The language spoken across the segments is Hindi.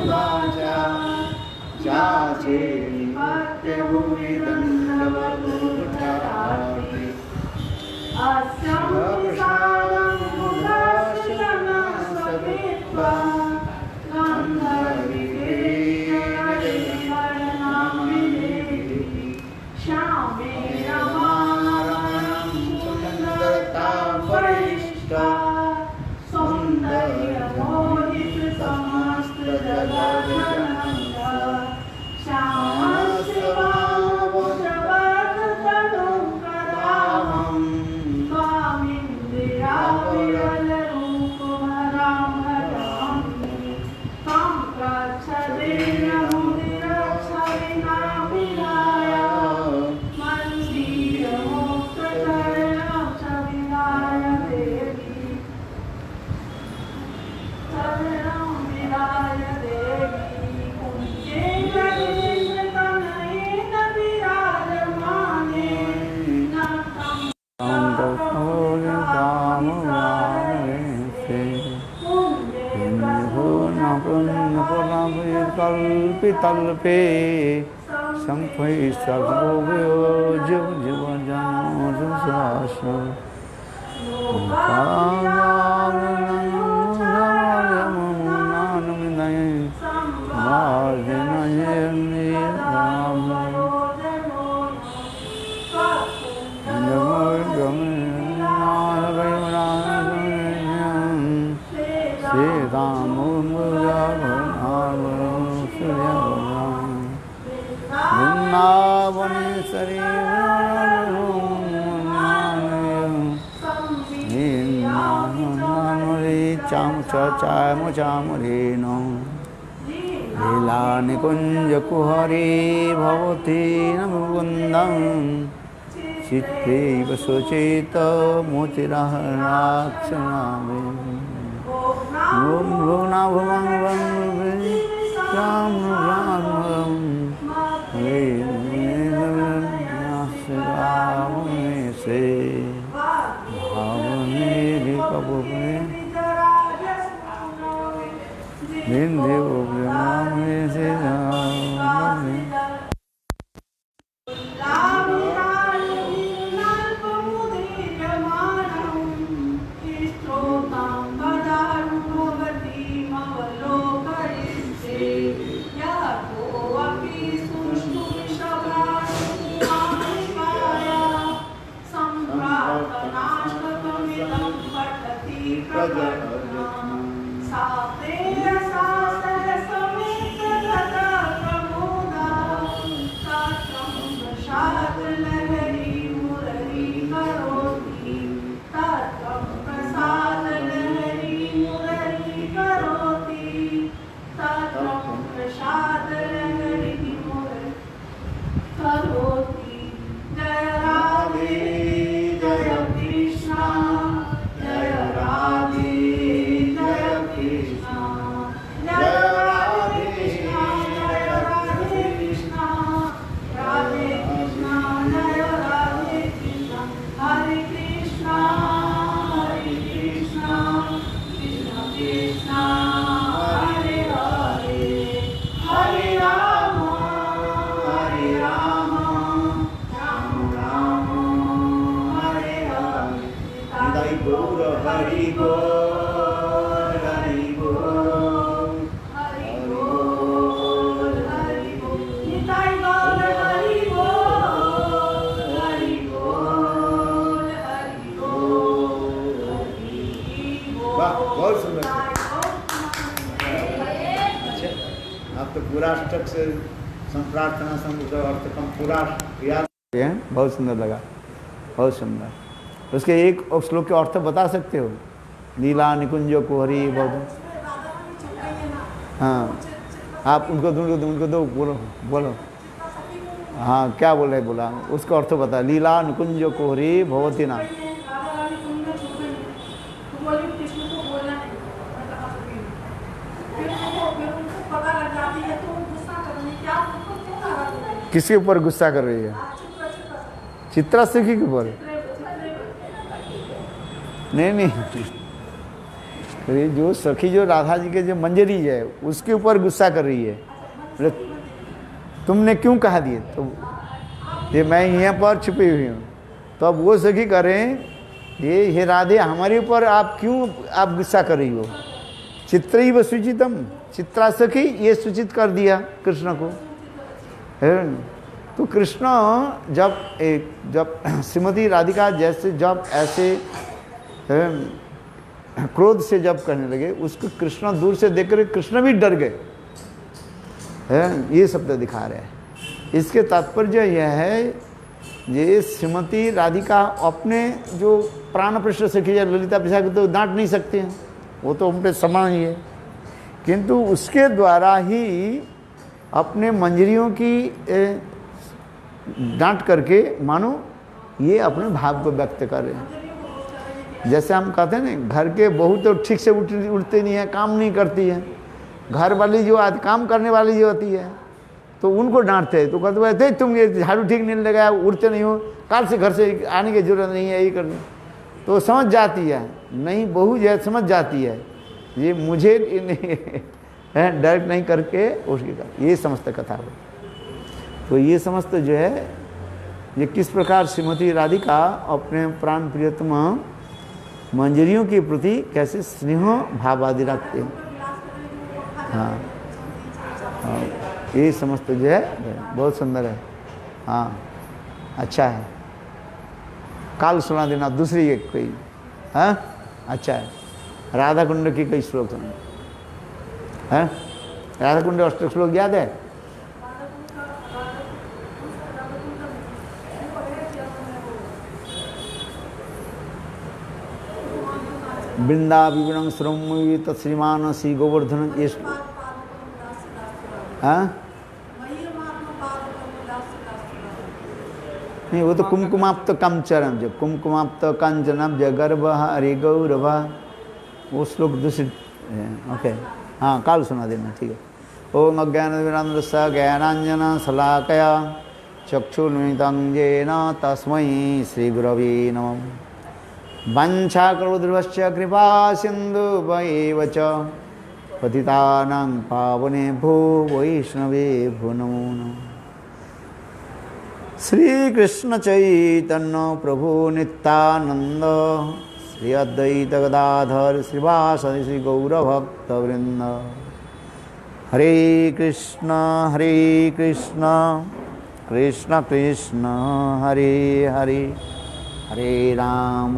वाचा चाचे निपत्य भूमि दंडवदुष्टाति अस्यं सारं मुदाश्रमं सवित्वा गन्धर्वीरेणनामिनेति श्यामे रमारमणं सुन्दरता परिष्टा कल्पितल्पे संफै सर्वो जीव जीवजनोजुषासु चामुरेनो लीला निकुंज कुहरी भवती न मुकुंदं चित्ते वसुचेत मोतिराक्षणामे ओम भुवना भुवं से भावने कपूरे बिंदु में से प्रार्थना संग अर्थ कम पूरा याद है। बहुत सुंदर लगा, बहुत सुंदर। उसके एक श्लोक के अर्थ बता सकते हो? लीला निकुंज कुहरी बहुत। हाँ, आप उनको दो बोलो बोलो। हाँ, क्या बोल रहे बोला, उसका अर्थ बता। लीला निकुंज कुहरी भवती ना। किसके ऊपर गुस्सा कर रही है? चित्रा सुखी के ऊपर? नहीं नहीं, ये जो सखी जो राधा जी के जो मंजरी है उसके ऊपर गुस्सा कर रही है, बोले तुमने क्यों कहा दिए, तो ये मैं यहाँ पर छुपी हुई हूँ। तो अब वो सखी करें ये हे राधे हमारे ऊपर आप क्यों आप गुस्सा कर रही हो। चित्र व सूचितम, चित्रा सखी ये सूचित कर दिया कृष्ण को। तो कृष्ण जब श्रीमती राधिका जैसे जब ऐसे क्रोध से जब करने लगे उसको कृष्ण दूर से देखकर कृष्ण भी डर गए, ये शब्द दिखा रहे हैं। इसके तात्पर्य यह है ये श्रीमती राधिका अपने जो प्राण पृष्ठ सखी ललिता पिछा को तो डांट नहीं सकते हैं, वो तो उन पे समान ही है, किंतु उसके द्वारा ही अपने मंजरियों की डांट करके मानो ये अपने भाव को व्यक्त कर रहे हैं। जैसे हम कहते हैं ना घर के बहू तो ठीक से उठते नहीं है, काम नहीं करती है, घर वाली जो आज काम करने वाली जो होती है तो उनको डांटते हैं, तो कहते हैं तुम ये झाड़ू ठीक नहीं लगाया, उठते नहीं हो, कल से घर से आने की जरूरत नहीं है, यही करनी। तो समझ जाती है, नहीं बहू जो है समझ जाती है ये मुझे डायरेक्ट नहीं करके उसकी ये समस्त कथा है। तो ये समस्त जो है ये किस प्रकार श्रीमती राधिका अपने प्राण प्रियतमा मंजरियों के प्रति कैसे स्नेह भाव आदि रखते हैं। हाँ हाँ ये समस्त जो है बहुत सुंदर है। हाँ अच्छा है, काल सुना देना दूसरी एक कोई। हाँ अच्छा है, राधा कुंड की कई श्लोक सुना है, राधा कुंड अष्टक श्लोक याद है? वृंदा विवरण श्रोमी तत्श्रीमान श्री गोवर्धन ये नहीं वो तो कुमकुमाप्त कंचनम जो कुमकुमाप्त कंचनम जय गर्भ हरि गौरव वो श्लोक दूसरी। ओके हाँ काल सुना देना ठीक है। ओम अज्ञान स ज्ञानांजन शलाकया चक्षुर्मिलितं येन तस्मै श्री गुरवे नमः। वंशाकल्पतरुश्च कृपा सिन्धुभैव च पतितानां पावनेभ्यो वैष्णवेभ्यो नमो नमः। श्री कृष्ण चैतन्य प्रभु नित्यानंद श्री अद्वैत गदाधर श्रीवासदि श्री गौरभक्तवृंद। हरे कृष्ण कृष्ण कृष्ण हरे हरे, हरे राम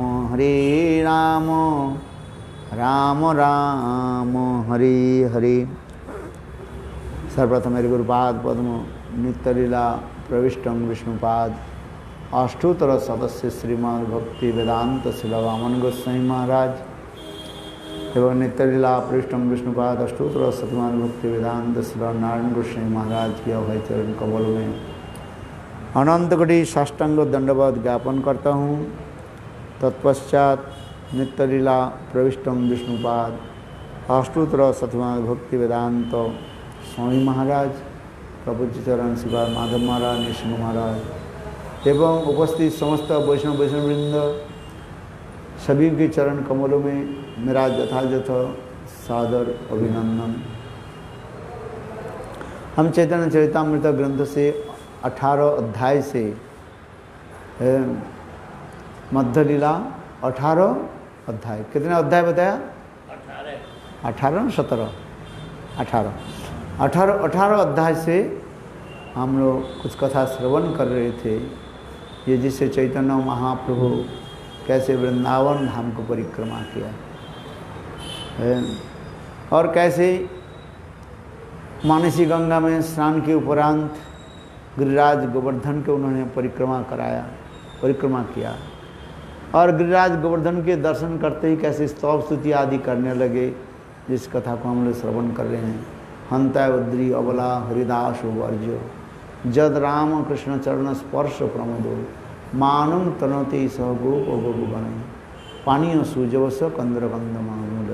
राम राम हरे हरे। सर्वप्रथम मेरे गुरुपाद पद्म नित्य लीला प्रविष्टं विष्णुपाद अष्टोत्तर सदस्य श्रीमद् भक्ति वेदांत शिलवामन गोस्वामी महाराज एवं नित्य लीला प्रविष्टं विष्णुपाद अष्टोत्तर सतमान भक्ति वेदांत शिलनारायण गोस्वामी महाराज की अभय चरण कमल में अनंत कोटि साष्टांग दंडवत ज्ञापन करता हूँ। तत्पश्चात नित्य लीला प्रविष्टं विष्णुपाद अष्टोत्तर सतमान भक्ति वेदांत स्वामी महाराज प्रभुजी चरण शिवा माधव महाराज नृसिंह महाराज एवं उपस्थित समस्त वैष्णववृंद सभी के चरण कमलों में मेरा यथायथ सादर अभिनंदन। हम चैतन्य चरितामृत ग्रंथ से 18 अध्याय से मध्य लीला 18 अध्याय, कितने अध्याय बताया? 18 17 18 अध्याय से हम लोग कुछ कथा श्रवण कर रहे थे। ये जिससे चैतन्य महाप्रभु कैसे वृंदावन धाम को परिक्रमा किया और कैसे मानसी गंगा में स्नान के उपरांत गिरिराज गोवर्धन के उन्होंने परिक्रमा किया और गिरिराज गोवर्धन के दर्शन करते ही कैसे स्तव स्तुति आदि करने लगे, जिस कथा को हम लोग श्रवण कर रहे हैं। हंता उद्री अबला हरिदास वर्ज्य जद राम कृष्ण चरण स्पर्श प्रमोदो मानम तनोति सह गोप गोगुगण पानीय सूजवस कंद्र कंद मामूल।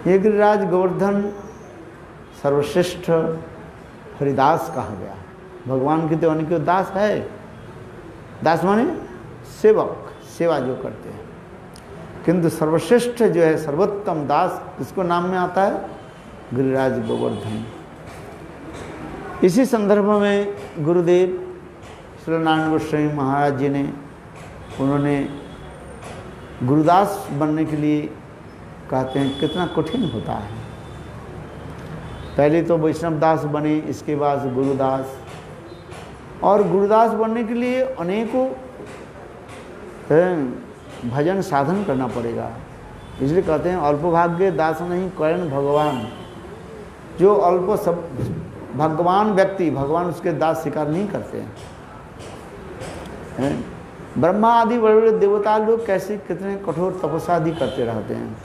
ये गिरिराज गोवर्धन सर्वश्रेष्ठ हरिदास कहा गया। भगवान की तो उनके दास है, दास माने सेवक, सेवा जो करते हैं। किंतु सर्वश्रेष्ठ जो है सर्वोत्तम दास किसको नाम में आता है? गिरिराज गोवर्धन। इसी संदर्भ में गुरुदेव श्री नारायण गोस्वामी महाराज जी ने उन्होंने गुरुदास बनने के लिए कहते हैं कितना कठिन होता है। पहले तो वैष्णव दास बने, इसके बाद गुरुदास, और गुरुदास बनने के लिए अनेकों भजन साधन करना पड़ेगा। इसलिए कहते हैं अल्पभाग्य दास नहीं करण भगवान। जो अल्प सब भगवान व्यक्ति, भगवान उसके दास स्वीकार नहीं करते हैं। ब्रह्मा आदि बड़े बड़े देवता लोग कैसे कितने कठोर तपस्या आदि करते रहते हैं।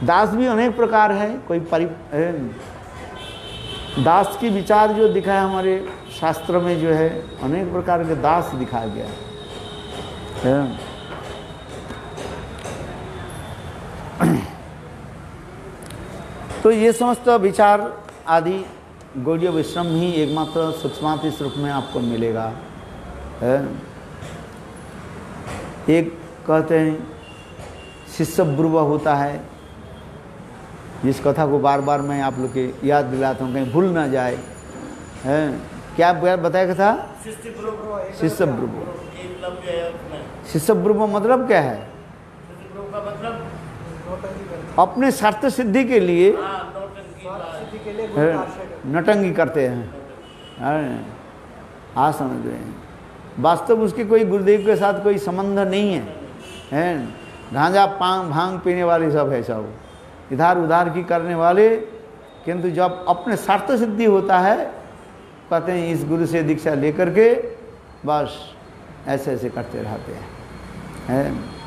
दास भी अनेक प्रकार है। कोई दास की विचार जो दिखा है हमारे शास्त्र में जो है अनेक प्रकार के दास दिखाया गया है। तो ये समस्त विचार आदि गौड़ीय वैष्णव ही एकमात्र सूक्ष्माति रूप में आपको मिलेगा। एक कहते हैं शिष्य ब्रुव होता है, जिस कथा को बार बार मैं आप लोग के याद दिलाता हूँ कहीं भूल ना जाए। क्या बताया था? शिष्य ब्रुव। शिष्य ब्रुव मतलब क्या है? अपने स्वार्थ सिद्धि के लिए नटंगी करते हैं। हाँ समझ रहे हैं। वास्तव उसके कोई गुरुदेव के साथ कोई संबंध नहीं है। गांजा भांग पीने वाले सब है, सब इधर उधर की करने वाले। किंतु जब अपने स्वार्थ सिद्धि होता है कहते हैं इस गुरु से दीक्षा लेकर के बस ऐसे ऐसे करते रहते हैं।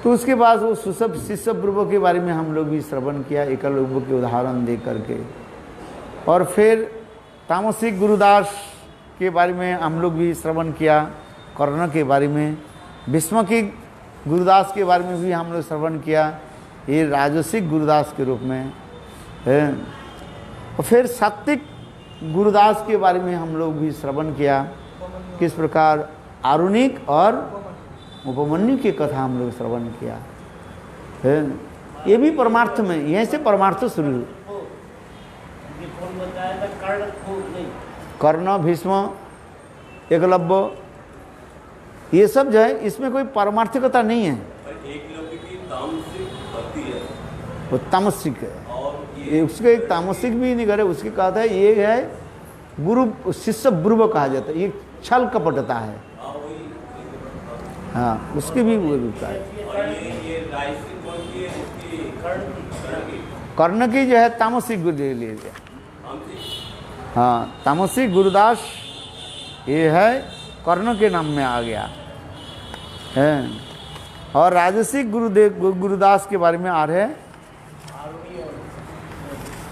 तो उसके बाद वो शिष्य ब्रुव के बारे में हम लोग भी श्रवण किया, एकलव्य के उदाहरण दे करके। और फिर तामसिक गुरुदास के बारे में हम लोग भी श्रवण किया, कर्ण के बारे में। भीष्म की गुरुदास के बारे में भी हम लोग श्रवण किया, ये राजसिक गुरुदास के रूप में है। और फिर सात्विक गुरुदास के बारे में हम लोग भी श्रवण किया, किस प्रकार आरुणिक और उपमन्यु की कथा हम लोग श्रवण किया है। ये भी परमार्थ में, यहीं से परमार्थ शुरू। कर्ण, भीष्म, एकलव्य, ये सब जो है इसमें कोई पारमार्थिकता नहीं है। वो तामसिक है, उसके एक तामसिक भी नहीं करे। उसके कहता है ये है गुरु शिष्य ब्रुव कहा जाता है, ये छल कपटता है। हाँ, उसकी भी वो रूपता है। कर्ण की जो है तामसिक गुरु ले लिया। हाँ, तामसिक गुरुदास ये है कर्ण के नाम में आ गया है। और राजसिक गुरुदास के बारे में आ रहे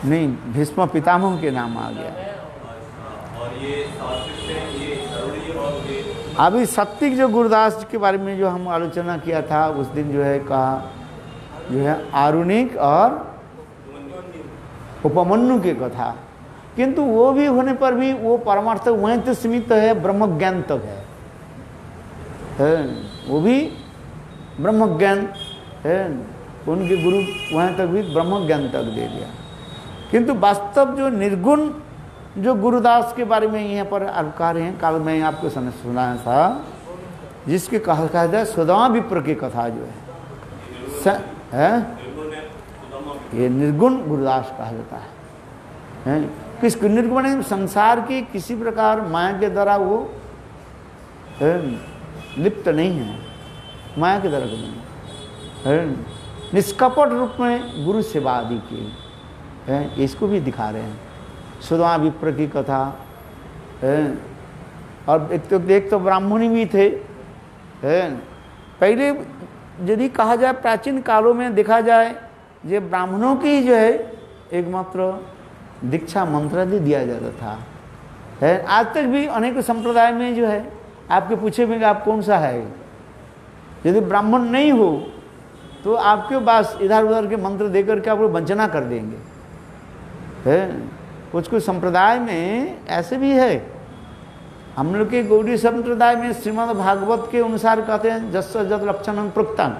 नहीं, भीष्म पितामह के नाम आ गया। अभी सात्विक जो गुरुदास के बारे में जो हम आलोचना किया था उस दिन जो है कहा जो है आरुणिक और उपमन्यु की कथा। किंतु वो भी होने पर भी वो परमार्थ वहीं तो सीमित है, ब्रह्म ज्ञान तक है। वो भी ब्रह्म ज्ञान है, उनके गुरु वहीं तक भी ब्रह्म ज्ञान तक दे दिया। किंतु वास्तव जो निर्गुण जो गुरुदास के बारे में यहाँ पर अवकार हैं, कल मैं आपको सुनाया था, जिसके कहा जाए सुदामा विप्र की कथा जो है ये निर्गुण गुरुदास कहा जाता है। किस निर्गुण? संसार की किसी प्रकार माया के द्वारा वो लिप्त नहीं है, माया के द्वारा नहीं, निष्कपट रूप में गुरु सेवा आदि की है, इसको भी दिखा रहे हैं। सुदामा विप्र की कथा है। और एक तो ब्राह्मणी भी थे है। पहले यदि कहा जाए प्राचीन कालों में देखा जाए ये ब्राह्मणों की जो है एकमात्र दीक्षा मंत्र भी दिया जाता था है। आज तक भी अनेक संप्रदाय में जो है आपके पूछे आप कौन सा है, यदि ब्राह्मण नहीं हो तो आपके पास इधर उधर के मंत्र देकर के आपको वंचना कर देंगे है। कुछ कुछ संप्रदाय में ऐसे भी है। हम लोग के गौड़ी संप्रदाय में श्रीमद् भागवत के अनुसार कहते हैं जस जत लक्षण प्रोक्तन,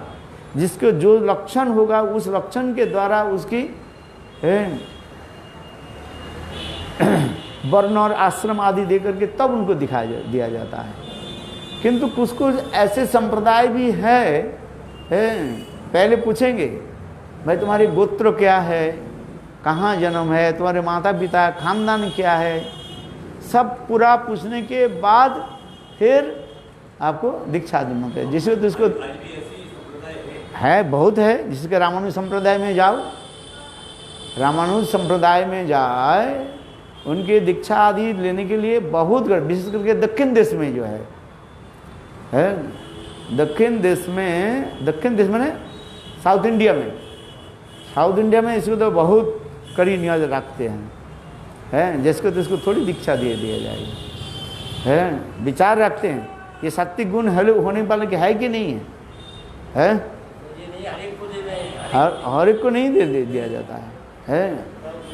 जिसके जो लक्षण होगा उस लक्षण के द्वारा उसकी वर्ण और आश्रम आदि देकर के तब उनको दिया जाता है। किंतु कुछ कुछ ऐसे संप्रदाय भी है, पहले पूछेंगे भाई तुम्हारी गोत्र क्या है, कहाँ जन्म है, तुम्हारे माता पिता खानदान क्या है, सब पूरा पूछने के बाद फिर आपको दीक्षा देना है। जिसको तो उसको है, बहुत है। जिसके रामानुज संप्रदाय में जाओ, रामानुज संप्रदाय में जाए, उनके दीक्षा आदि लेने के लिए बहुत, विशेष करके दक्षिण देश में जो है दक्षिण देश में साउथ इंडिया में इसको तो बहुत कड़ी नियत रखते हैं, जिसको तो इसको थोड़ी दीक्षा दिया जाएगी, विचार रखते हैं ये सात्विक गुण होने वाले के है कि नहीं है, हर एक को नहीं दिया जाता है।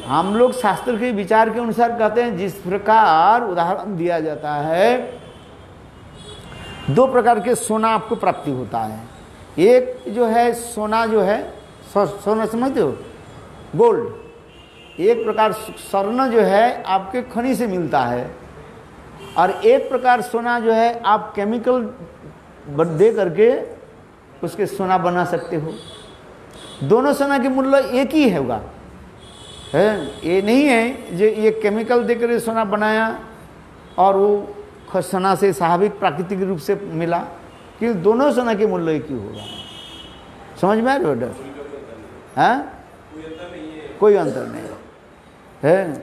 हम लोग शास्त्र के विचार के अनुसार कहते हैं, जिस प्रकार उदाहरण दिया जाता है, 2 प्रकार के सोना आपको प्राप्ति होता है। एक जो है सोना, जो है सोना समझते हो, गोल्ड। एक प्रकार स्वर्ण जो है आपके खनि से मिलता है, और एक प्रकार सोना जो है आप केमिकल दे करके उसके सोना बना सकते हो। दोनों सोना के मूल्य एक ही होगा, ये नहीं है जो ये केमिकल देकर सोना बनाया और वो सोना से स्वाभाविक प्राकृतिक रूप से मिला, कि दोनों सोना के मूल्य एक ही होगा। समझ में आ रहा है? हाँ, कोई अंतर नहीं है।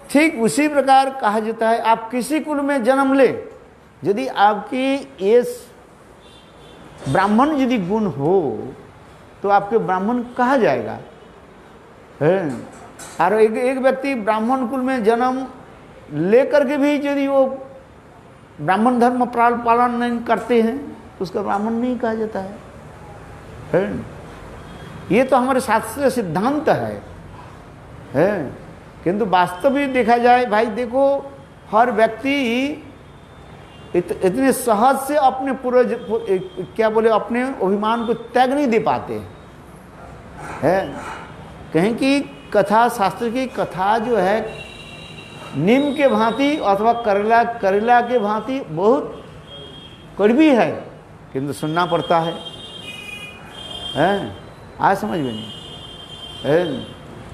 ठीक उसी प्रकार कहा जाता है, आप किसी कुल में जन्म ले, यदि आपकी ये ब्राह्मण यदि गुण हो तो आपके ब्राह्मण कहा जाएगा। और एक व्यक्ति ब्राह्मण कुल में जन्म लेकर के भी यदि वो ब्राह्मण धर्म पालन नहीं करते हैं तो उसका ब्राह्मण नहीं कहा जाता है। ये तो हमारे शास्त्रीय सिद्धांत है। किंतु वास्तविक देखा जाए, भाई देखो, हर व्यक्ति इतने सहज से अपने पूर्वज क्या बोले अपने अभिमान को त्याग नहीं दे पाते हैं। कहें कि कथा, शास्त्र की कथा जो है नीम के भांति अथवा करेला के भांति बहुत कड़वी है, किंतु सुनना पड़ता है। आज समझ में नहीं।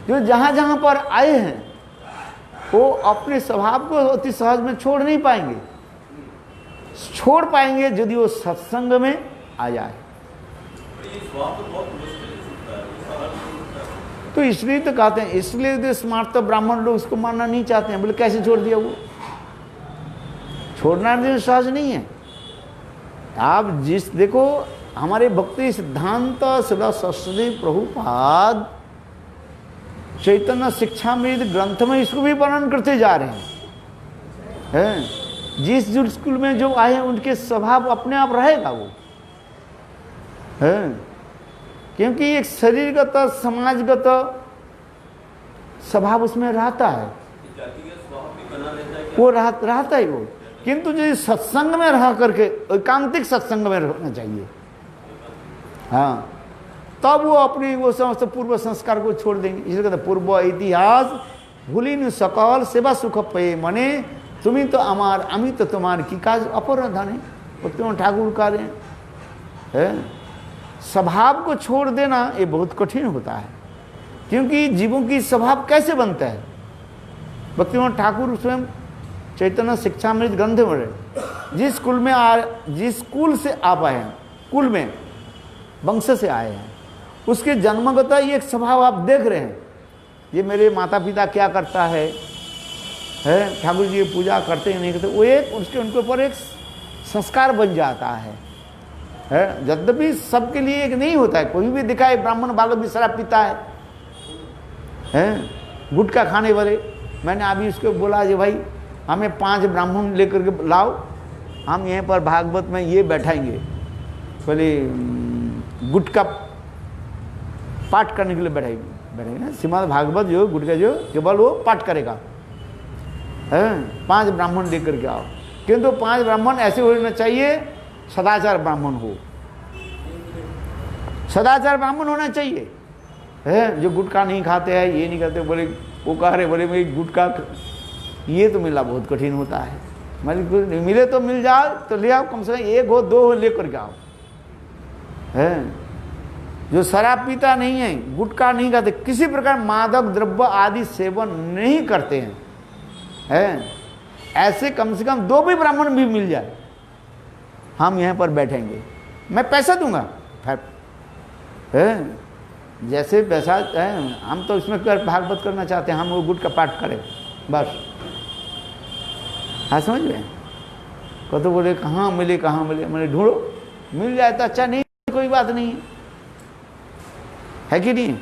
जो जहाँ पर आए हैं वो अपने स्वभाव को अति सहज में छोड़ नहीं पाएंगे, छोड़ पाएंगे यदि वो सत्संग में आ जाए। तो इसलिए तो कहते हैं, इसलिए तो स्मार्ट तो ब्राह्मण लोग उसको मानना नहीं चाहते हैं। बोले कैसे छोड़ दिया? वो छोड़ना तो सहज नहीं है। आप देखो हमारे भक्ति सिद्धांत श्रील सरस्वती प्रभुपाद चैतन्य शिक्षामृत ग्रंथ में इसको भी वर्णन करते जा रहे हैं। जिस स्कूल में जो आए हैं उनके स्वभाव अपने आप रहेगा वो, क्योंकि एक शरीरगत समाजगत स्वभाव उसमें रहता है, वो रहता ही वो। किंतु जो सत्संग में रह करके, एकांतिक सत्संग में रहना चाहिए, हाँ, तब वो अपनी वो समस्त पूर्व संस्कार को छोड़ देंगे। इसलिए कहते पूर्व इतिहास भूली न सकल सेवा सुख पे मने, तुम्हें तो अमार अमी तो तुम्हार की काज अपर धने। उत्तम ठाकुर का है। स्वभाव को छोड़ देना ये बहुत कठिन होता है, क्योंकि जीवों की स्वभाव कैसे बनता है। भक्तिनाथ ठाकुर स्वयं चैतन्य शिक्षामृत ग्रंथ में जिस कुल से आप आए हैं, कुल में वंश से आए हैं, उसके जन्मगत एक स्वभाव आप देख रहे हैं। ये मेरे माता पिता क्या करता है ठाकुर जी पूजा करते हैं नहीं करते, वो एक उसके उनके ऊपर एक संस्कार बन जाता है। यद्यपि सबके लिए एक नहीं होता है। कोई भी दिखाए ब्राह्मण बालक भी शराब पीता है, गुटखा खाने वाले। मैंने अभी उसको बोला कि भाई हमें 5 ब्राह्मण लेकर के लाओ, हम यहाँ पर भागवत में ये बैठाएंगे, बोले गुटखा पाठ करने के लिए बैठेंगे ना। श्रीमद् भागवत जो गुटखा जो केवल वो पाठ करेगा, 5 ब्राह्मण लेकर के आओ। किंतु 5 ब्राह्मण ऐसे होना चाहिए, सदाचार ब्राह्मण हो, सदाचार ब्राह्मण होना चाहिए, है, जो गुटखा नहीं खाते हैं, ये नहीं करते। बोले वो कह रहे, बोले मैं गुटखा ये तो मिलना बहुत कठिन होता है। मतलब मिले तो मिल जाओ तो ले आओ, कम से कम 1 हो 2 हो लेकर के आओ, है। जो शराब पीता नहीं है, गुटखा नहीं खाते, किसी प्रकार मादक द्रव्य आदि सेवन नहीं करते हैं, है, ऐसे कम से कम 2 भी ब्राह्मण भी मिल जाए, हम यहाँ पर बैठेंगे, मैं पैसा दूंगा, है, जैसे पैसा है। हम तो इसमें भागवत करना चाहते हैं, हम वो गुट का पाठ करें बस। हाँ, समझ में तो बोले कहाँ मिले, कहाँ मिले, मैंने ढूंढो, मिल जाए तो अच्छा, नहीं कोई बात नहीं है कि नहीं।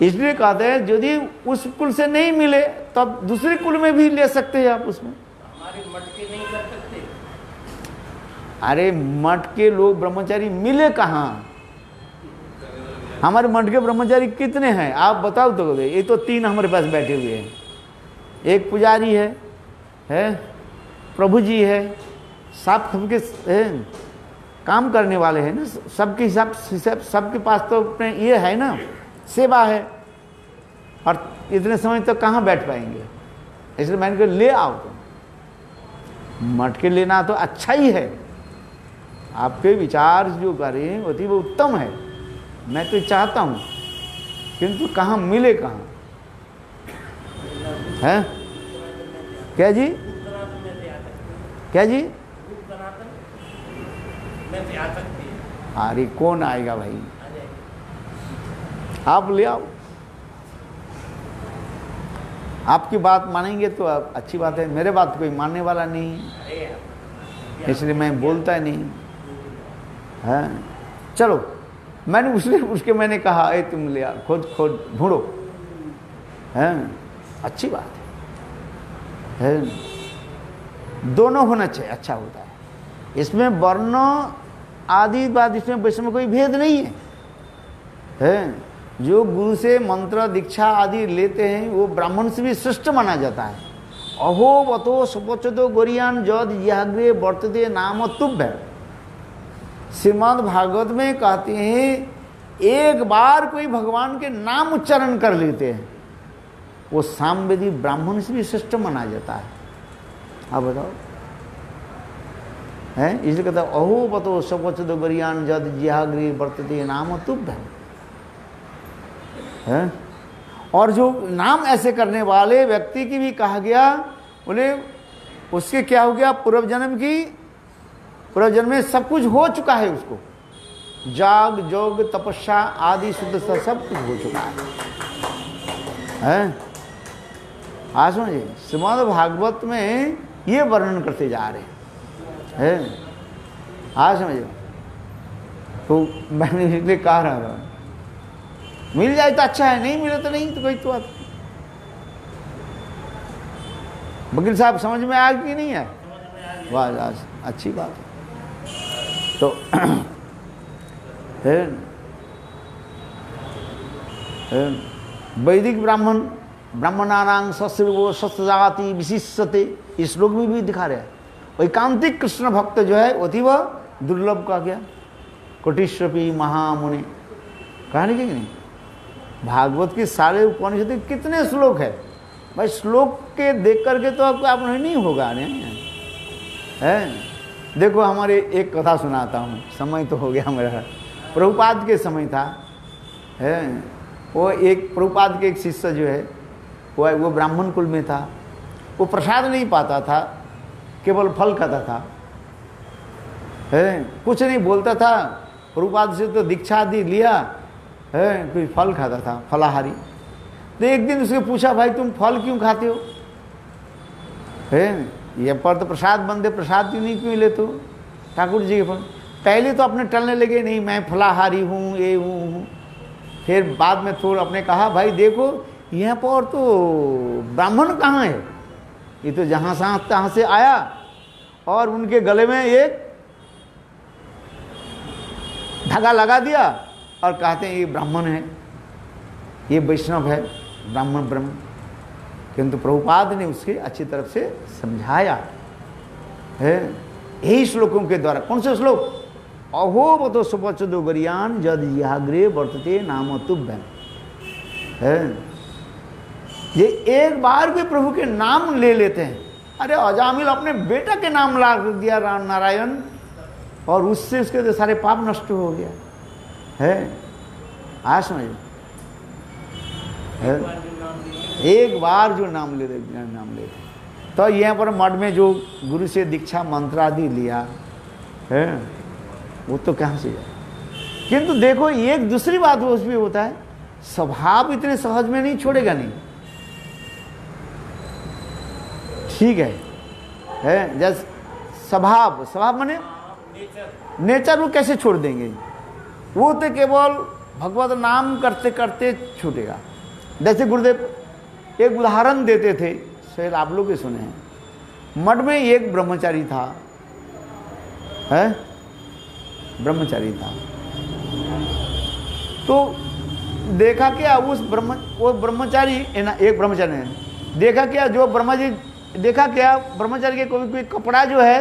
इसलिए कहते हैं यदि उस कुल से नहीं मिले तो आप दूसरे कुल में भी ले सकते हैं आप उसमें। हमारे मठ के नहीं कर सकते। अरे मठ के लोग ब्रह्मचारी मिले कहाँ? हमारे मठ के ब्रह्मचारी कितने हैं आप बताओ तो। ये तो 3 हमारे पास बैठे हुए हैं, एक पुजारी है, प्रभु जी है, सब सबके काम करने वाले हैं ना, सबके हिसाब सबके पास तो अपने ये है ना, सेवा है, और इतने समय तक कहाँ बैठ पाएंगे। इसलिए मैंने कहा ले आओ तुम, मठ के लेना तो अच्छा ही है, आपके विचार जो करें वो उत्तम है, मैं तो चाहता हूँ, किंतु कहाँ मिले कहाँ है? क्या जी, क्या जी? अरे कौन आएगा भाई, आप ले आओ, आपकी बात मानेंगे तो अच्छी बात है, मेरे बात कोई मानने वाला नहीं, इसलिए मैं बोलता ही नहीं है। चलो, मैंने उसके मैंने कहा ए तुम ले आओ, खोद ढूंढो, है, अच्छी बात है, दोनों होना चाहिए, अच्छा होता है। इसमें वर्ण आदि बात, इसमें वैष्णव कोई भेद नहीं है। जो गुरु से मंत्र दीक्षा आदि लेते हैं वो ब्राह्मण से भी श्रेष्ठ माना जाता है। अहो वतो सपचतो गोरियान जद जिहाग्रे वर्तते नाम तुभ्य। श्रीमद् भागवत में कहते हैं एक बार कोई भगवान के नाम उच्चारण कर लेते हैं वो सामवेदी ब्राह्मण से भी श्रेष्ठ माना जाता है। आप बताओ, है, इसलिए कहता है अहो पतो सपचतो गोरियान जद जिहाग्रे वर्तते नाम तुभ्य है। और जो नाम ऐसे करने वाले व्यक्ति की भी कहा गया, बोले उसके क्या हो गया, पूर्व जन्म में सब कुछ हो चुका है, उसको जाग जोग तपस्या आदि शुद्ध सब कुछ हो चुका है। आज समझिए, श्रीमद् भागवत में ये वर्णन करते जा रहे हैं। आज समझिए, तो मैंने इसलिए कह रहा था मिल जाए तो अच्छा है, नहीं मिले तो नहीं, तो कोई तो बात। वकील साहब समझ में आया कि नहीं है? वाह, अच्छी बात है। तो वैदिक ब्राह्मणानां सस्रवो सस्जाति विशिष्यते, इस श्लोक में भी दिखा रहे हैं। वैकांतिक कृष्ण भक्त जो है अति वह दुर्लभ का गया, कोटिश्रपी महामुनि, कहानी की नहीं। भागवत के सारे उपनिषद कितने श्लोक है भाई, श्लोक के देख करके तो आपको आप नहीं होगा, नहीं है। देखो हमारे एक कथा सुनाता हूँ, समय तो हो गया मेरा। प्रभुपाद के समय था, है, वो एक प्रभुपाद के एक शिष्य जो है वो ब्राह्मण कुल में था। वो प्रसाद नहीं पाता था, केवल फल खाता था, है, कुछ नहीं बोलता था। प्रभुपाद से तो दीक्षा दी लिया, है, कोई फल खाता था, फलाहारी। तो एक दिन उसने पूछा भाई तुम फल क्यों खाते हो, है, ये पर तो प्रसाद बंदे, प्रसाद क्यों लेते हो ठाकुर जी के फल। पहले तो अपने टलने लगे, नहीं मैं फलाहारी हूँ, ये हूँ। फिर बाद में थोड़ा अपने कहा भाई देखो यहाँ पर तो ब्राह्मण कहाँ है, ये तो जहाँ तहाँ से आया, और उनके गले में एक धागा लगा दिया और कहते हैं ये ब्राह्मण है, ये वैष्णव है, ब्राह्मण ब्रह्म। किंतु प्रभुपाद ने उसके अच्छी तरफ से समझाया है, यही श्लोकों के द्वारा। कौन से श्लोक? अहोबतो सुपचदो गरियान जद याग्रे वर्तते नाम तुभ्यम। है ये एक बार भी प्रभु के नाम ले लेते हैं। अरे अजामिल अपने बेटा के नाम ला दिया राम नारायण, और उससे उसके तो सारे पाप नष्ट हो गया है। आज समझ एक बार जो नाम लेते तो यहाँ पर मठ में जो गुरु से दीक्षा मंत्र आदि लिया है वो तो कहाँ से जाए। किंतु देखो एक दूसरी बात वो उसमें होता है, स्वभाव इतने सहज में नहीं छोड़ेगा नहीं। ठीक है जैसे स्वभाव माने नेचर वो कैसे छोड़ देंगे, वो तो केवल भगवत नाम करते करते छूटेगा। जैसे गुरुदेव एक उदाहरण देते थे, शायद आप लोग भी सुने हैं। मठ में एक ब्रह्मचारी था, है ब्रह्मचारी था। तो देखा क्या वो ब्रह्मचारी एक ब्रह्मचारी ने देखा क्या, जो देखा क्या ब्रह्मचारी के कोई कपड़ा जो है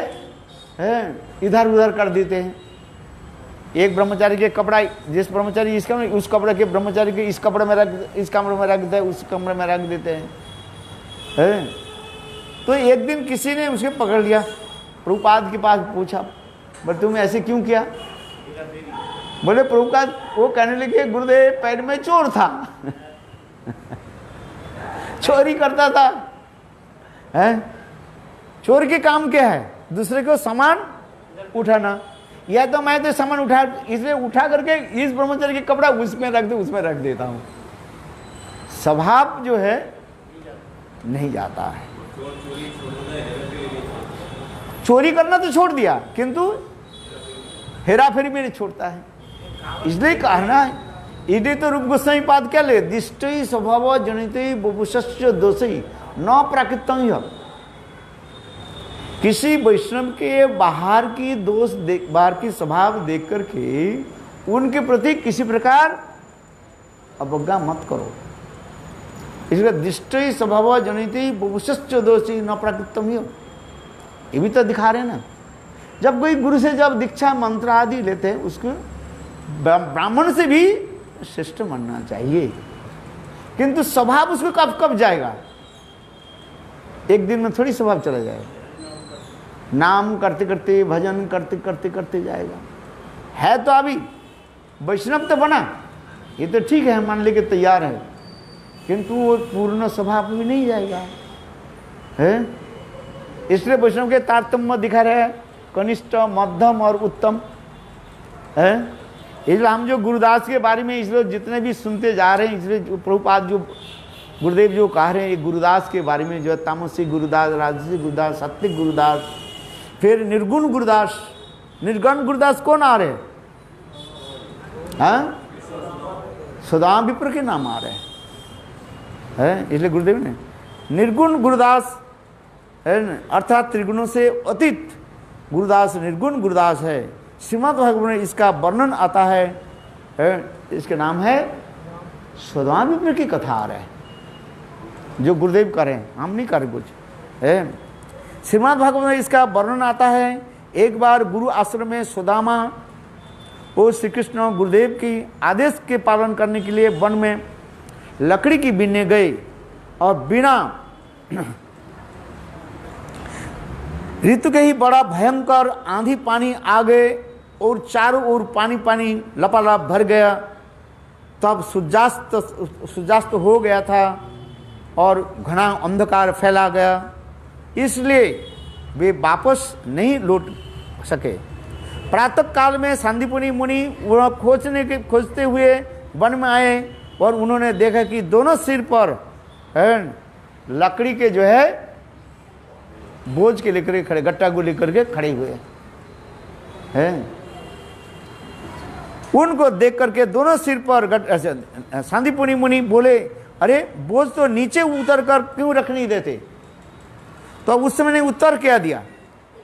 इधर उधर कर देते हैं। एक ब्रह्मचारी के कपड़ा, जिस ब्रह्मचारी इस कमरे, उस कपड़े के ब्रह्मचारी के इस कपड़े में इस कमरे में रख देते हैं, उस कमरे में रख देते हैं। तो एक दिन किसी ने उसे पकड़ लिया, प्रभुपाद के पास पूछा, बोले तुम ऐसे क्यों किया? बोले प्रभुपाद, वो कहने लगे गुरुदेव पैर में चोर था चोरी करता था। है चोर के काम क्या है? दूसरे को सामान उठाना। या तो मैं तो सामान उठा, इसलिए उठा करके इस ब्रह्मचारी के कपड़ा उसमें रख देता हूं। स्वभाव जो है नहीं जाता है। चोरी करना तो छोड़ दिया, किंतु हेरा फेरी में नहीं छोड़ता है। इसलिए कहना है, इधे तो रूप गोस्वामी पाद क्या ले, दिष्टि स्वभाव जनित बुभुषस्य दोषी न प्राकृतम। किसी वैष्णव के बाहर की दोष बाहर की स्वभाव देख करके उनके प्रति किसी प्रकार अवज्ञा मत करो। इसलिए दिष्टि स्वभाव जनित बुभुषस्य दोषी न प्राकृतम। ये भी तो दिखा रहे ना, जब कोई गुरु से जब दीक्षा मंत्र आदि लेते हैं उसको ब्राह्मण से भी श्रेष्ठ मानना चाहिए। किंतु स्वभाव उसको कब जाएगा? एक दिन में थोड़ी स्वभाव चला जाएगा। नाम करते करते, भजन करते करते जाएगा। है तो अभी वैष्णव तो बना, ये तो ठीक है, मान लेके तैयार है, किंतु वो पूर्ण स्वभाव भी नहीं जाएगा। है इसलिए वैष्णव के तारतम्य दिखा रहे हैं, कनिष्ठ, मध्यम और उत्तम। है इसलिए हम जो गुरुदास के बारे में इसलिए जितने भी सुनते जा रहे हैं, इसलिए प्रभुपाद जो गुरुदेव जो कह रहे हैं, ये गुरुदास के बारे में जो है तामसी गुरुदास, राजसी गुरुदास, सात्विक गुरुदास, फिर निर्गुण गुरुदास। निर्गुण गुरुदास कौन आ रहे हैं? सुदाम विप्र के नाम आ रहे हैं। इसलिए गुरुदेव ने निर्गुण गुरुदास अर्थात त्रिगुणों से अतीत गुरुदास निर्गुण गुरुदास है। श्रीमद् भागवत में इसका वर्णन आता है। इसके नाम है सुदाम विप्र की कथा आ रहा है, जो गुरुदेव करें, हम नहीं करें कुछ। श्रीमद् भागवत में इसका वर्णन आता है। एक बार गुरु आश्रम में सुदामा वो श्री कृष्ण गुरुदेव की आदेश के पालन करने के लिए वन में लकड़ी की बीनने गए, और बिना ऋतु के ही बड़ा भयंकर आंधी पानी आ गए और चारों ओर पानी पानी लपालप भर गया। तब सूर्यास्त हो गया था और घना अंधकार फैला गया, इसलिए वे वापस नहीं लौट सके। प्रातः काल में सांदीपनि मुनि वह खोजते हुए वन में आए और उन्होंने देखा कि दोनों सिर पर लकड़ी के जो है बोझ के लेकर खड़े, गट्टा को लेकर के खड़े हुए हैं। उनको देख करके दोनों सिर पर सांदीपनि मुनि बोले, अरे बोझ तो नीचे उतर कर क्यों रख नहीं देते? तो उस समय ने उत्तर क्या दिया,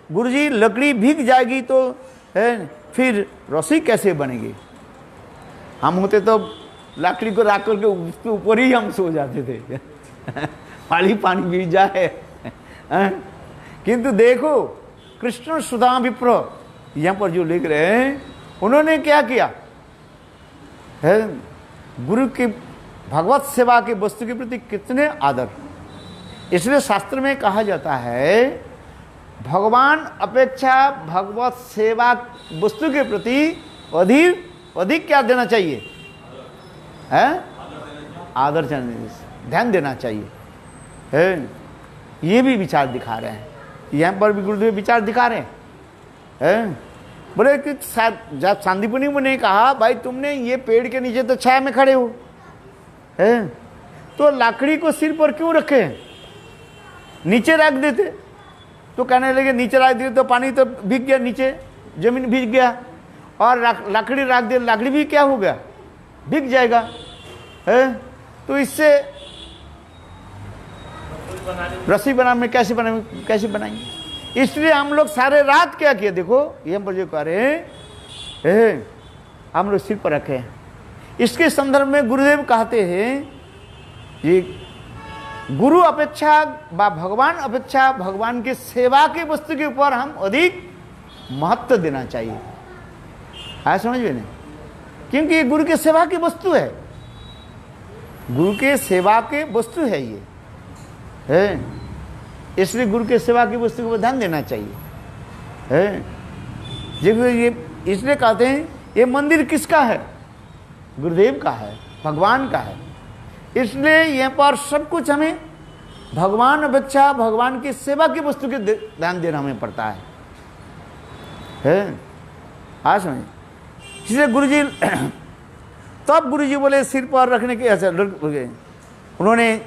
गुरुजी लकड़ी भीग जाएगी तो फिर रस्सी कैसे बनेगी? हम होते तो लकड़ी को रख करके उसके ऊपर ही हम सो जाते थे पानी भीग जाए। किंतु देखो कृष्ण सुदाम विप्र यहाँ पर जो लिख रहे हैं, उन्होंने क्या किया है, गुरु की भगवत सेवा की वस्तु के प्रति कितने आदर। इसलिए शास्त्र में कहा जाता है भगवान अपेक्षा भगवत सेवा वस्तु के प्रति अधिक क्या देना चाहिए है, आदर ध्यान देना चाहिए है। ये भी विचार दिखा रहे हैं, यहाँ पर भी गुरुदेव विचार दिखा रहे हैं। बोले कि जब सांदीपनी ने कहा भाई तुमने ये पेड़ के नीचे तो छाया में खड़े हो है, तो लकड़ी को सिर पर क्यों रखे हैं, नीचे रख देते। तो कहने लगे नीचे रख दिए तो पानी तो भीग गया, नीचे जमीन भीग गया, और लकड़ी रख दे, लकड़ी भी क्या हो गया, भीग जाएगा है। तो इससे रस्सी बनाने कैसे बनाएंगे। इसलिए हम लोग सारे रात क्या किए, देखो ये हम जो कह रहे हैं हम लोग सिर पर रखे हैं। इसके संदर्भ में गुरुदेव कहते हैं ये गुरु अपेक्षा व भगवान अपेक्षा भगवान के सेवा की वस्तु के ऊपर हम अधिक महत्व देना चाहिए। है समझ में नहीं, क्योंकि ये गुरु के सेवा की वस्तु है, गुरु के सेवा के वस्तु है ये है। इसलिए गुरु के सेवा की वस्तु को ध्यान देना चाहिए है। ये इसलिए कहते हैं ये मंदिर किसका है, गुरुदेव का है, भगवान का है। इसलिए यहाँ पर सब कुछ हमें भगवान अपेक्षा भगवान की सेवा की वस्तु के ध्यान देना हमें पड़ता है। हाँ समझे। इसलिए गुरुजी तब गुरुजी बोले सिर पर रखने के ऐसे उन्होंने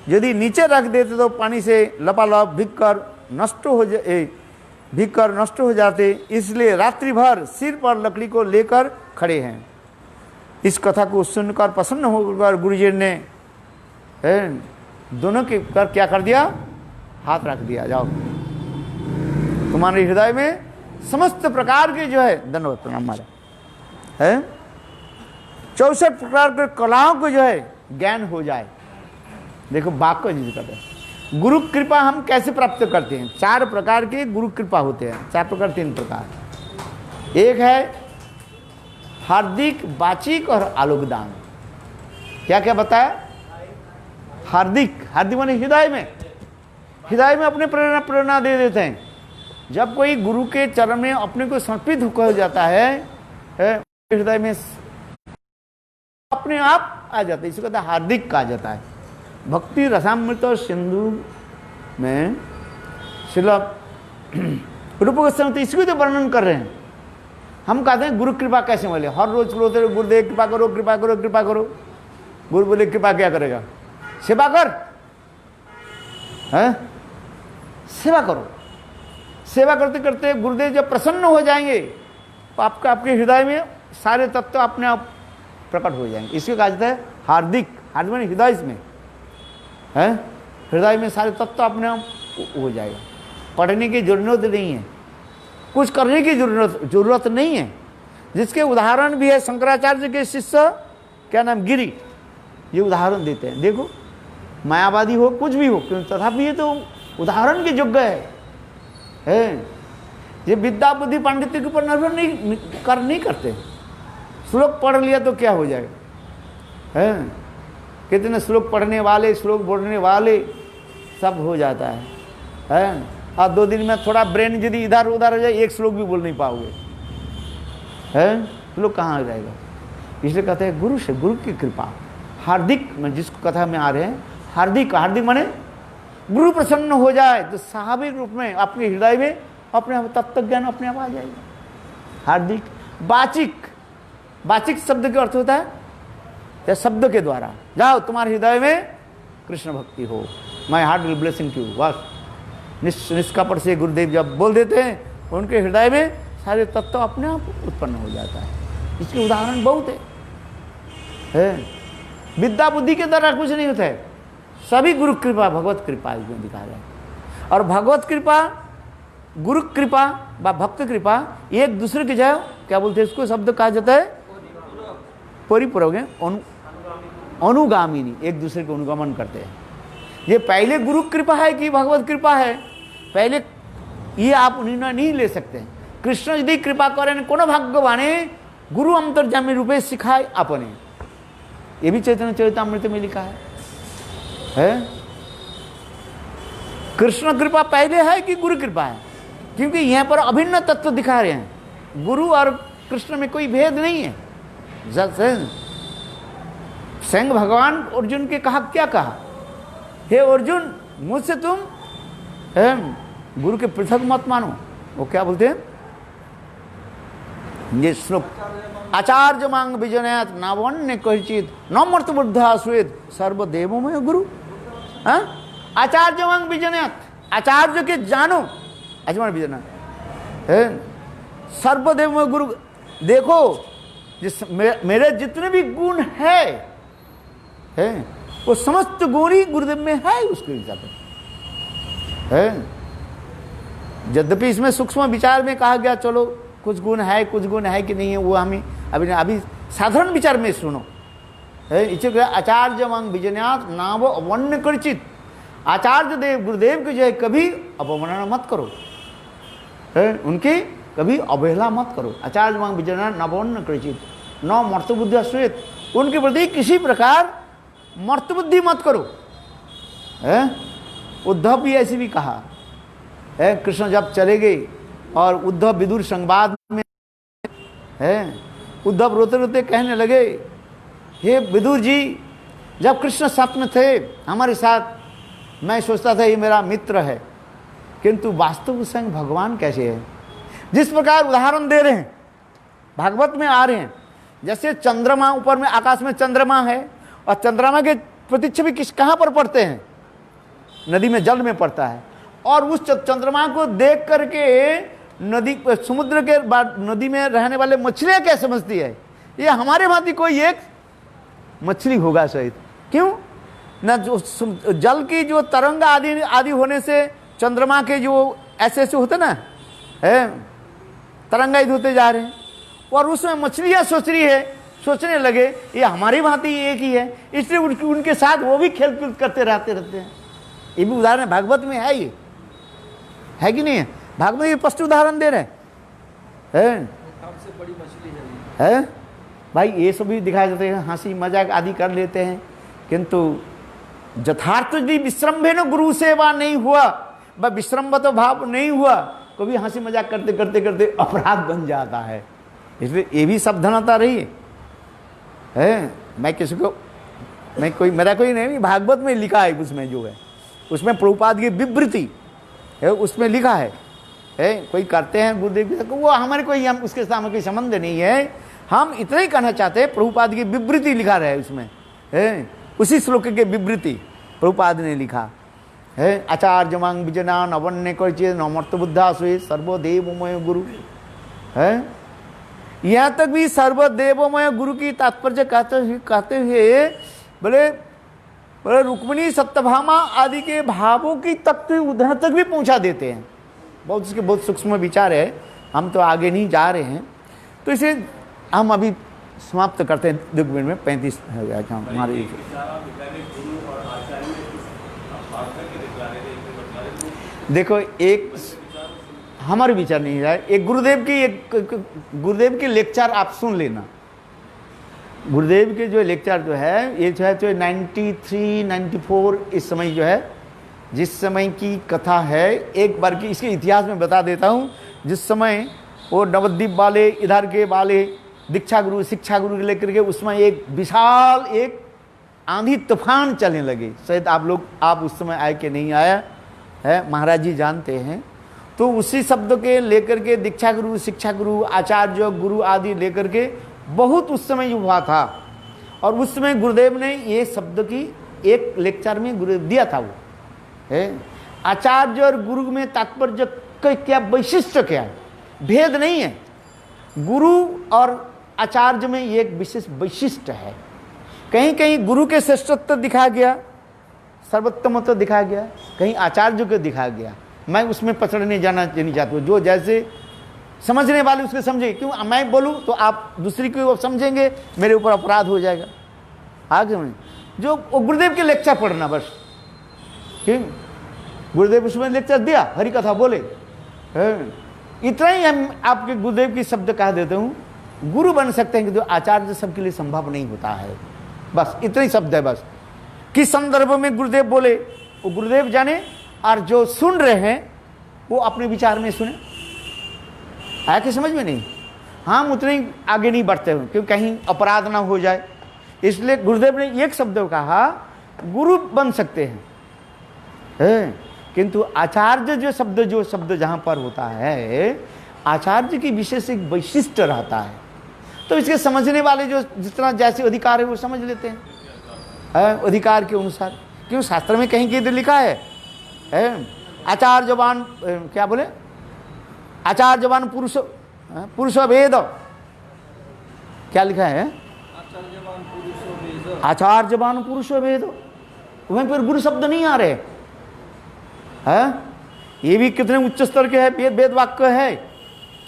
यदि नीचे रख देते तो पानी से लपालप भीग कर नष्ट हो जाते, इसलिए रात्रि भर सिर पर लकड़ी को लेकर खड़े हैं। इस कथा को सुनकर प्रसन्न होकर गुरुजी ने दोनों के कर क्या कर दिया, हाथ रख दिया, जाओ तुम्हारे हृदय में समस्त प्रकार के जो है दंडवत प्रणाम हमारा है, 64 प्रकार के कलाओं को जो है ज्ञान हो जाए। देखो बात को जिस करते हैं गुरु कृपा हम कैसे प्राप्त करते हैं। 4 प्रकार के गुरु कृपा होते हैं, 4 प्रकार 3 प्रकार। एक है हार्दिक, वाचिक और आलोकदान। क्या क्या बताया, हार्दिक माने हृदय में अपने प्रेरणा दे देते हैं। जब कोई गुरु के चरण में अपने को समर्पित हो जाता है हृदय में अपने आप आ जाता है, इसे कहता है हार्दिक कहा जाता है। भक्ति रसामृत और सिंधु में शिला रूप गोस्वामी इसको तो वर्णन कर रहे हैं। हम कहते हैं गुरु कृपा कैसे मिले, हर रोज बोलते रहे गुरुदेव कृपा करो कृपा करो कृपा करो। गुरु बोले कृपा क्या करेगा, सेवा कर है, सेवा करो। सेवा करते करते गुरुदेव जब प्रसन्न हो जाएंगे तो आपके हृदय में सारे तत्व अपने आप प्रकट हो जाएंगे। इसको कहा जाता है हार्दिक माने हृदय में है, हृदय में सारे तत्व अपने आप हो जाएगा। पढ़ने की जरूरत नहीं है, कुछ करने की जरूरत नहीं है। जिसके उदाहरण भी है शंकराचार्य के शिष्य क्या नाम गिरी, ये उदाहरण देते हैं। देखो मायावादी हो कुछ भी हो, क्यों तथापि ये तो उदाहरण के योग्य है। ये विद्या बुद्धि पांडित्य के ऊपर निर्भर नहीं करते। श्लोक पढ़ लिया तो क्या हो जाएगा है, कितने श्लोक पढ़ने वाले श्लोक बोलने वाले सब हो जाता है। और 2 दिन में थोड़ा ब्रेन यदि इधर उधर हो जाए, एक श्लोक भी बोल नहीं पाओगे है, श्लोक कहाँ आ जाएगा। इसलिए कहते हैं गुरु से, गुरु की कृपा हार्दिक में जिसको कथा में आ रहे हैं, हार्दिक माने गुरु प्रसन्न हो जाए तो स्वाभाविक रूप में आपके हृदय में अपने तत्व ज्ञान अपने आप आ जाएगा। हार्दिक वाचिक शब्द का अर्थ होता है या शब्द के द्वारा, जाओ तुम्हारे हृदय में कृष्ण भक्ति हो, my heart will blessing you. बस निष्कपट से गुरुदेव जब बोल देते हैं उनके हृदय में सारे तत्व अपने आप उत्पन्न हो जाता है। इसके उदाहरण बहुत है। विद्या बुद्धि के द्वारा कुछ नहीं होता है, सभी गुरु कृपा भगवत कृपा इसमें दिखा रहा है। और भगवत कृपा गुरु कृपा व भक्त कृपा एक दूसरे के जाए क्या बोलते हैं, इसको शब्द कहा जाता है परिपूरक, अनुगामिनी, एक दूसरे को अनुगमन करते हैं। ये पहले गुरु कृपा है कि भगवत कृपा है, पहले ये आप निर्णय नहीं ले सकते हैं। कृष्ण यदि कृपा करें कोनो भाग्यवाने गुरु अंतर्जामी रूपे सिखाए अपने, ये भी चैतन्य चरितामृत में लिखा है? कृष्ण कृपा पहले है कि गुरु कृपा है? क्योंकि यहाँ पर अभिन्न तत्व दिखा रहे हैं, गुरु और कृष्ण में कोई भेद नहीं है। स्वयं भगवान अर्जुन के कहा, क्या कहा, हे अर्जुन मुझसे तुम गुरु के पृथक मत मानो। वो क्या बोलते हैं ये श्लोक, आचार्य मांग विजनयात नावन्य कहिचित न मर्त बुद्धा श्वेत सर्वदेवमय गुरु। आचार्य मांग विजनयात, आचार्य के जानो, अजमान विजना सर्वदेवमय गुरु। देखो जिस मेरे जितने भी गुण है वो समस्त गुण ही गुरुदेव में है, उसके हिसाब से। यद्यपि इसमें सूक्ष्म विचार में कहा गया चलो कुछ गुण है कि नहीं है, वो हमें अभी साधारण विचार में सुनो। इसे आचार्य मांग विजन्यात नाम अवन्य परिचित, आचार्य देव गुरुदेव के जो है कभी अपमानना मत करो, उनकी कभी अवहेला मत करो। आचार्य मांग विजन्यात नावन्य परिचित न मर्तबुद्धि श्वेत, उनके प्रति किसी प्रकार मर्तबुद्धि मत करो। उद्धव भी ऐसे भी कहा, कृष्ण जब चले गए और उद्धव विदुर संवाद में उद्धव रोते रोते कहने लगे, हे विदुर जी, जब कृष्ण साथ में थे हमारे साथ, मैं सोचता था ये मेरा मित्र है, किंतु वास्तव स्वयं भगवान कैसे है। जिस प्रकार उदाहरण दे रहे हैं भागवत में आ रहे हैं, जैसे चंद्रमा, ऊपर में आकाश में चंद्रमा है और चंद्रमा के प्रतिच्छवि कहाँ पर पड़ते हैं, नदी में, जल में पड़ता है। और उस चंद्रमा को देख करके नदी, समुद्र के नदी में रहने वाले मछलियां क्या समझती है, ये हमारे भांति कोई एक मछली होगा शायद। क्यों ना, जो जल की जो तरंग आदि होने से चंद्रमा के जो ऐसे ऐसे होते ना तरंगायित होते जा रहे हैं, और उसमें मछलियां सोचने लगे ये हमारी भांति एक ही है, इसलिए उनके साथ वो भी खेल कूद करते रहते हैं। ये भी उदाहरण भागवत में है, ये है कि नहीं है? भागवत में स्पष्ट उदाहरण दे रहे हैं। सबसे बड़ी मछली है भाई, ये सब भी दिखाए जाते हैं, हंसी मजाक आदि कर लेते हैं, किंतु यथार्थ यदि विश्रम्भे न गुरु सेवा नहीं हुआ, वह विश्रम्भ तो भाव नहीं हुआ, कभी हंसी मजाक करते करते करते अपराध बन जाता है। इसलिए ये भी सावधानता रही है। मैं किसी को, मेरा कोई नहीं, भागवत में लिखा है, उसमें जो है उसमें प्रभुपाद की विवृत्ति है, उसमें लिखा है कोई करते हैं गुरुदेव, वो हमारे कोई, हम उसके सामने कोई संबंध नहीं है। हम इतना ही कहना चाहते हैं, प्रभुपाद की विवृत्ति लिखा रहे उसमें उसी श्लोक के विवृत्ति प्रभुपाद ने लिखा है। आचार्य मांग विजनान अवन्य करिचित नमर्त बुद्धा स्वे सर्वदेवमय गुरु है। यहाँ तक भी सर्वदेवमय गुरु की तात्पर्य कहते हुए बोले रुक्मिणी सत्यभामा आदि के भावों की तक उधर तक भी पहुंचा देते हैं। बहुत उसके बहुत सूक्ष्म विचार है, हम तो आगे नहीं जा रहे हैं, तो इसे हम अभी समाप्त करते हैं। 2 मिनट में 35 हो गया हमारे। देखो, एक हमारे विचार नहीं है, एक गुरुदेव की लेक्चर आप सुन लेना। गुरुदेव के जो लेक्चर जो है, ये जो है 93, 94 इस समय जो है, जिस समय की कथा है, एक बार की इसके इतिहास में बता देता हूँ। जिस समय वो नवद्वीप वाले, इधर के वाले दीक्षा गुरु, शिक्षा गुरु लेकर के उसमें एक विशाल एक आंधी तूफान चलने लगे। शायद आप उस समय आए कि नहीं आया है, महाराज जी जानते हैं। तो उसी शब्द के लेकर के दीक्षा गुरु, शिक्षा गुरु, आचार्य गुरु आदि लेकर के बहुत उस समय हुआ था। और उस समय गुरुदेव ने ये शब्द की एक लेक्चर में गुरुदेव दिया था। वो है आचार्य और गुरु में तात्पर्य क्या वैशिष्ट क्या है, भेद नहीं है। गुरु और आचार्य में एक विशेष वैशिष्ट है। कहीं कहीं गुरु के श्रेष्ठत्व दिखाया गया, सर्वोत्तमत्व दिखाया गया, कहीं आचार्य को दिखाया गया। मैं उसमें पछड़ने जाना नहीं चाहता हूँ। जो जैसे समझने वाले उसके समझे, क्यों मैं बोलूँ तो आप दूसरी को समझेंगे, मेरे ऊपर अपराध हो जाएगा। आगे में जो गुरुदेव के लेक्चर पढ़ना बस, क्यों गुरुदेव उसमें लेक्चर दिया, हरि कथा बोले, इतना ही हम आपके गुरुदेव की शब्द कह देते हूँ, गुरु बन सकते हैं किंतु आचार्य सबके लिए संभव नहीं होता है। बस इतना ही शब्द है। बस किस संदर्भ में गुरुदेव बोले वो गुरुदेव जाने, और जो सुन रहे हैं वो अपने विचार में सुने। है कि समझ में नहीं? हम उतने ही आगे नहीं बढ़ते हुए क्योंकि कहीं अपराध ना हो जाए, इसलिए गुरुदेव ने एक शब्द कहा, गुरु बन सकते हैं किंतु आचार्य जो शब्द जहाँ पर होता है, आचार्य की विशेष एक वैशिष्ट रहता है। तो इसके समझने वाले जो जितना जैसे अधिकार है वो समझ लेते हैं अधिकार के अनुसार। क्यों शास्त्र में कहीं किधर लिखा है आचार्य जवान, क्या बोले, आचार्य जवान पुरुष वेद, क्या लिखा है? आचार्य जवान पुरुष वेद। वहीं पर गुरु शब्द नहीं आ रहे हैं। ये भी कितने उच्च स्तर के है, वेद वाक्य है,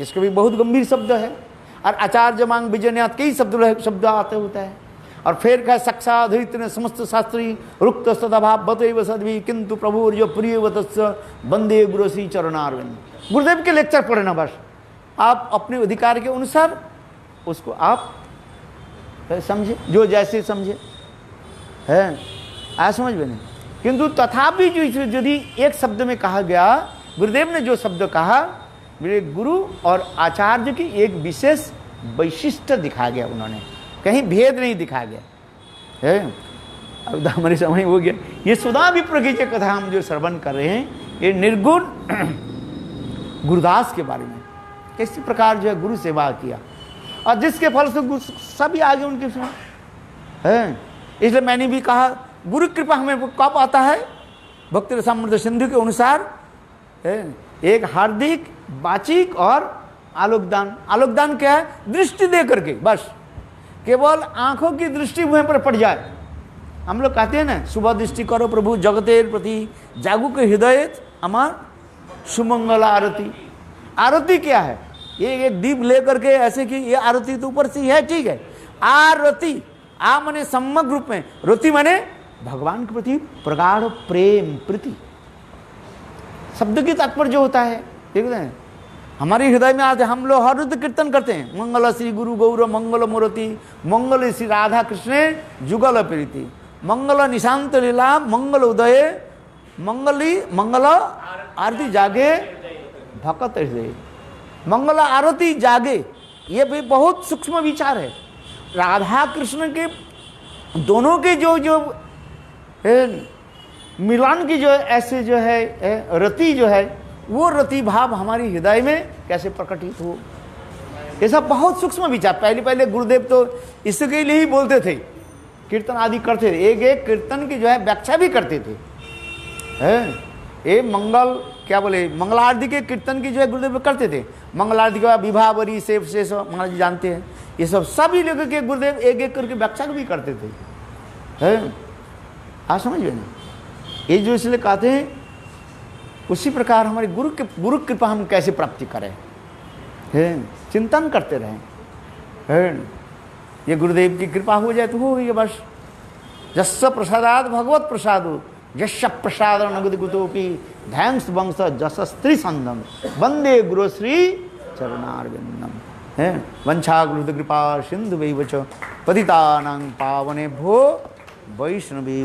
इसके भी बहुत गंभीर शब्द है। और आचार्य मांग विजयनाथ कई शब्द आते होता है। और फिर क्या साक्षाधित ने समस्त शास्त्री रुक्त सदाभाव बतैव सद्भी किंतु प्रभु जो प्रिय वत्स्य वंदे गुरु श्री चरणारविंद। गुरुदेव के लेक्चर पढ़ना, बस आप अपने अधिकार के अनुसार उसको आप समझे, जो जैसे समझे है आ समझ में नहीं। किंतु तथापि जो यदि एक शब्द में कहा गया, गुरुदेव ने जो शब्द कहा, मेरे गुरु और आचार्य की एक विशेष वैशिष्ट दिखा गया, उन्होंने कहीं भेद नहीं दिखा गया है। अब हमारी समझ हो गया। ये सुधा विप्र की कथा हम जो श्रवण कर रहे हैं, ये निर्गुण गुरुदास के बारे में किसी प्रकार जो है गुरु सेवा किया और जिसके फल से सभी आगे उनके सुना है। इसलिए मैंने भी कहा गुरु कृपा हमें कब आता है? भक्ति रसामृत सिंधु के अनुसार एक हार्दिक, वाचिक और आलोकदान। आलोकदान क्या है? दृष्टि दे करके, बस केवल आंखों की दृष्टि वहीं पर पड़ जाए। हम लोग कहते हैं ना, सुबह दृष्टि करो प्रभु जगतेर प्रति, जागू के हृदय अमर सुमंगल आरती। आरती क्या है? ये एक दीप लेकर के ऐसे कि ये आरती तो ऊपर से है, ठीक है। आरती, आ माने सम्यक रूप में, रति माने भगवान के प्रति प्रगाढ़ प्रेम प्रीति। शब्द की तात्पर्य जो होता है, ठीक है, हमारे हृदय में आते, हम लोग हर रुद्र कीर्तन करते हैं, मंगल श्री गुरु गौर मंगल मूर्ति, मंगल श्री राधा कृष्ण जुगल प्रीति, मंगल निशांत लीला, मंगल उदय, मंगल आरती जागे भक्त हृदय। मंगल आरती जागे, ये भी बहुत सूक्ष्म विचार है। राधा कृष्ण के दोनों के जो मिलान की जो ऐसे जो है रति जो है, वो रति भाव हमारी हृदय में कैसे प्रकटित हो, ये सब बहुत सूक्ष्म विचार। पहले गुरुदेव तो इसके लिए ही बोलते थे, कीर्तन आदि करते थे, एक एक कीर्तन की जो है व्याख्या भी करते थे। ये मंगल क्या बोले, मंगल आरती के कीर्तन की जो है गुरुदेव करते थे। मंगल आरती के बाद विभावरी सेव शेष महाराज जी जानते हैं, ये सब सभी लोगों के गुरुदेव एक एक करके व्याख्या भी करते थे। आप समझ गए ना? ये जो इसलिए कहते हैं, उसी प्रकार हमारे गुरु कृपा हम कैसे प्राप्ति करें, चिंतन करते रहें। ये गुरुदेव की कृपा हो जाए तो हो गई बस। जस्य प्रसादात भगवत प्रसादो, यश प्रसाद नगद गुतोपि धैंस वंश जस स्त्री संदम, वंदे गुरु श्री चरणारविंदम। वंशा गुरु कृपा सिंधु वैवच पतितानां पावने भो वैष्णवी।